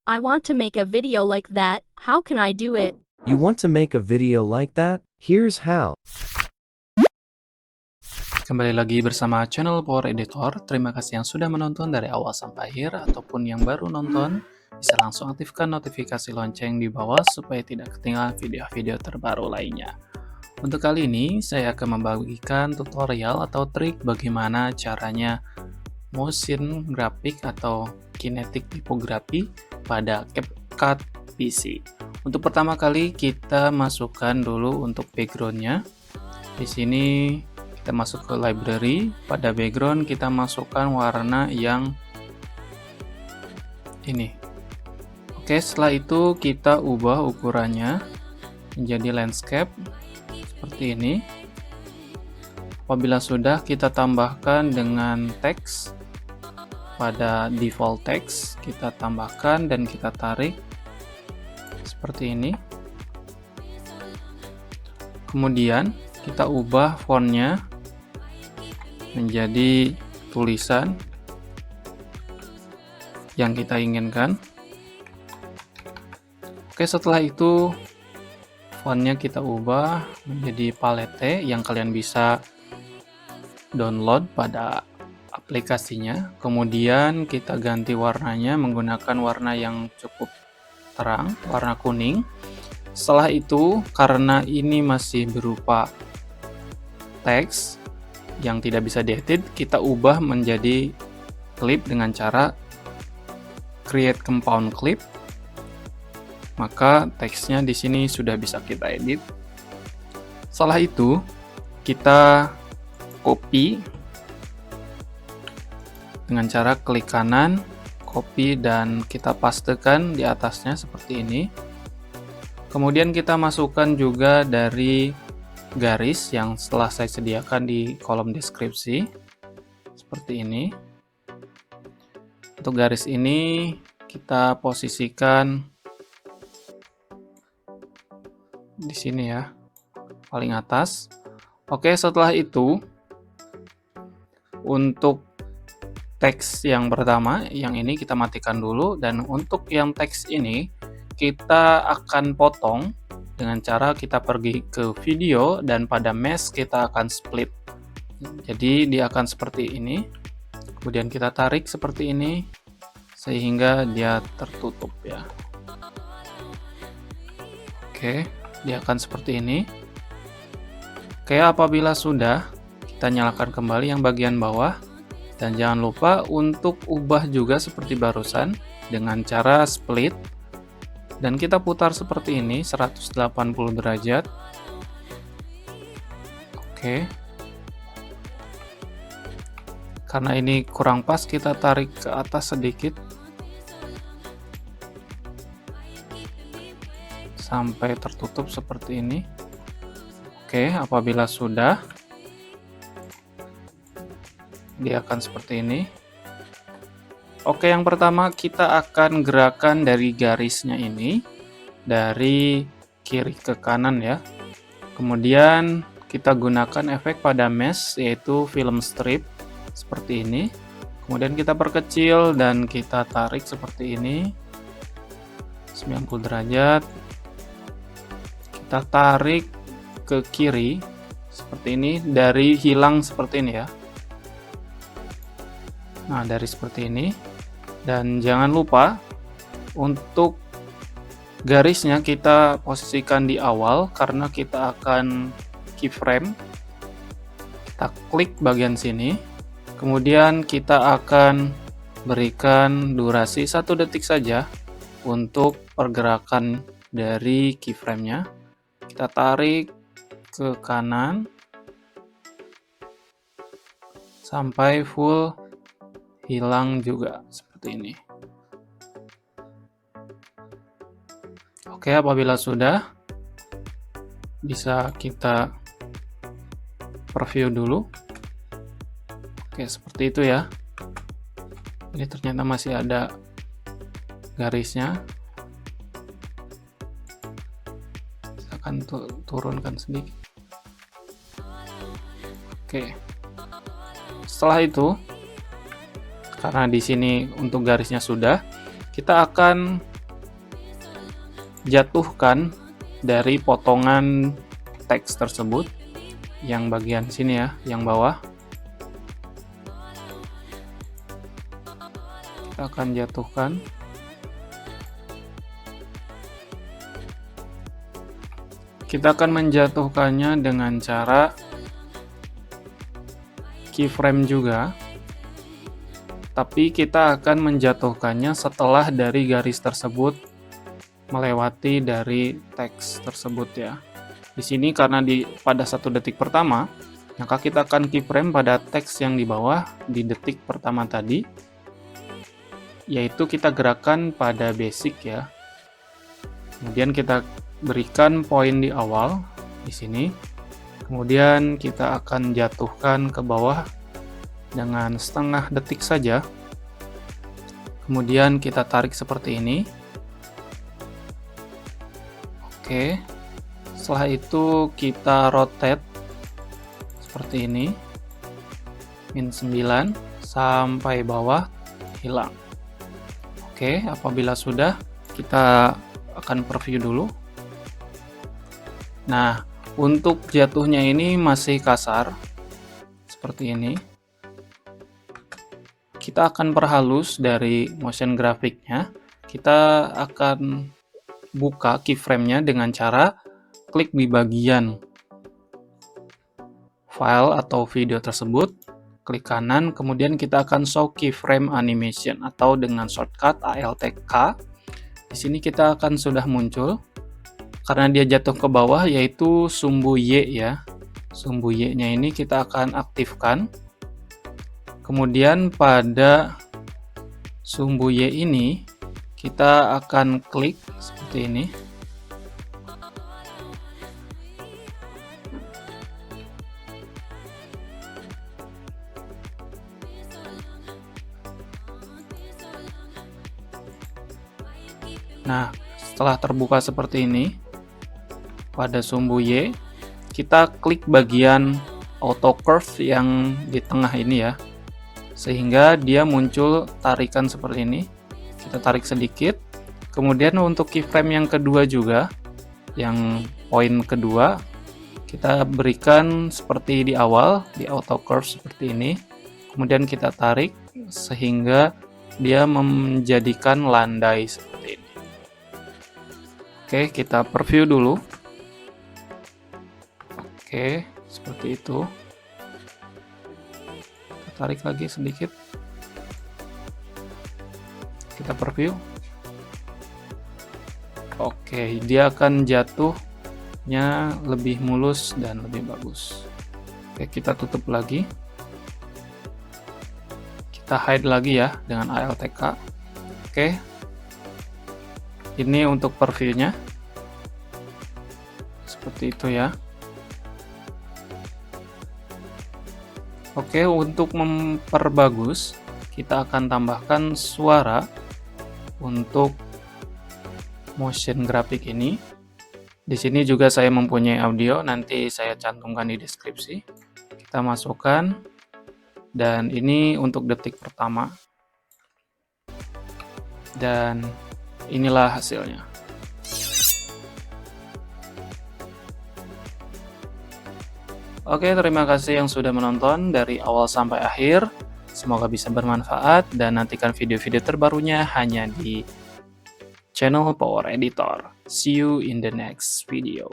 I want to make a video like that. How can I do it? You want to make a video like that? Here's how. Kembali lagi bersama channel Power Editor. Terima kasih yang sudah menonton dari awal sampai akhir, ataupun yang baru nonton, bisa langsung aktifkan notifikasi lonceng di bawah supaya tidak ketinggalan video-video terbaru lainnya. Untuk kali ini, saya akan membagikan tutorial atau trik bagaimana caranya motion grafik atau kinetic typography pada CapCut PC. Untuk pertama kali, kita masukkan dulu untuk background-nya. Di sini kita masuk ke library, pada background kita masukkan warna yang ini. Oke, setelah itu kita ubah ukurannya menjadi landscape seperti ini. Apabila sudah, kita tambahkan dengan teks. Pada default text kita tambahkan dan kita tarik seperti ini. Kemudian kita ubah fontnya menjadi tulisan yang kita inginkan. Oke, setelah itu fontnya kita ubah menjadi palette yang kalian bisa download pada aplikasinya. Kemudian kita ganti warnanya menggunakan warna yang cukup terang, warna kuning. Setelah itu, karena ini masih berupa teks yang tidak bisa diedit, kita ubah menjadi clip dengan cara create compound clip. Maka teksnya di sini sudah bisa kita edit. Setelah itu, kita copy dengan cara klik kanan, copy, dan kita pastekan di atasnya seperti ini. Kemudian kita masukkan juga dari garis yang setelah saya sediakan di kolom deskripsi seperti ini. Untuk garis ini kita posisikan di sini ya, paling atas. Oke, setelah itu untuk teks yang pertama, yang ini kita matikan dulu, dan untuk yang teks ini kita akan potong dengan cara kita pergi ke video dan pada mesh kita akan split. Jadi dia akan seperti ini. Kemudian kita tarik seperti ini sehingga dia tertutup ya. Oke, dia akan seperti ini. Oke, apabila sudah, kita nyalakan kembali yang bagian bawah. Dan jangan lupa untuk ubah juga seperti barusan dengan cara split. Dan kita putar seperti ini 180 derajat. Oke. Karena ini kurang pas, kita tarik ke atas sedikit. Sampai tertutup seperti ini. Oke, apabila sudah, dia akan seperti ini. Oke, yang pertama kita akan gerakan dari garisnya ini dari kiri ke kanan ya. Kemudian kita gunakan efek pada mesh yaitu film strip seperti ini. Kemudian kita perkecil dan kita tarik seperti ini 90 derajat. Kita tarik ke kiri seperti ini dari hilang seperti ini ya. Nah, dari seperti ini. Dan jangan lupa untuk garisnya kita posisikan di awal karena kita akan keyframe. Kita klik bagian sini. Kemudian kita akan berikan durasi 1 detik saja untuk pergerakan dari keyframe-nya. Kita tarik ke kanan sampai full hilang juga seperti ini. Oke, apabila sudah, bisa kita preview dulu. Oke, seperti itu ya. Ini ternyata masih ada garisnya. Saya akan turunkan sedikit. Oke. Setelah itu, karena di sini untuk garisnya sudah, kita akan jatuhkan dari potongan teks tersebut yang bagian sini ya, yang bawah. Kita akan jatuhkan. Kita akan menjatuhkannya dengan cara keyframe juga, tapi kita akan menjatuhkannya setelah dari garis tersebut melewati dari teks tersebut ya. Di sini karena pada 1 detik pertama, maka kita akan keyframe pada teks yang di bawah di detik pertama tadi, yaitu kita gerakan pada basic ya. Kemudian kita berikan poin di awal di sini. Kemudian kita akan jatuhkan ke bawah dengan setengah detik saja. Kemudian kita tarik seperti ini. Oke. Setelah itu kita rotate seperti ini. -9 sampai bawah hilang. Oke, apabila sudah, kita akan preview dulu. Nah, untuk jatuhnya ini masih kasar, seperti ini. Kita akan perhalus dari motion grafiknya. Kita akan buka keyframe-nya dengan cara klik di bagian file atau video tersebut, klik kanan, kemudian kita akan show keyframe animation atau dengan shortcut ALT-K. Di sini kita akan sudah muncul. Karena dia jatuh ke bawah, yaitu sumbu Y ya. Sumbu Y-nya ini kita akan aktifkan. Kemudian pada sumbu Y ini, kita akan klik seperti ini. Nah, setelah terbuka seperti ini, pada sumbu Y, kita klik bagian auto curve yang di tengah ini ya, sehingga dia muncul tarikan seperti ini. Kita tarik sedikit. Kemudian untuk keyframe yang kedua juga, yang poin kedua, kita berikan seperti di awal, di auto curve seperti ini. Kemudian kita tarik sehingga dia menjadikan landai seperti ini. Oke, kita preview dulu. Oke, seperti itu. Kita tarik lagi sedikit. Kita preview. Oke, dia akan jatuhnya lebih mulus dan lebih bagus. Oke, kita tutup lagi. Kita hide lagi ya dengan ALT-K. Oke. Ini untuk previewnya. Seperti itu ya. Oke, untuk memperbagus, kita akan tambahkan suara untuk motion grafik ini. Di sini juga saya mempunyai audio, nanti saya cantumkan di deskripsi. Kita masukkan, dan ini untuk detik pertama. Dan inilah hasilnya. Oke, terima kasih yang sudah menonton dari awal sampai akhir. Semoga bisa bermanfaat dan nantikan video-video terbarunya hanya di channel Power Editor. See you in the next video.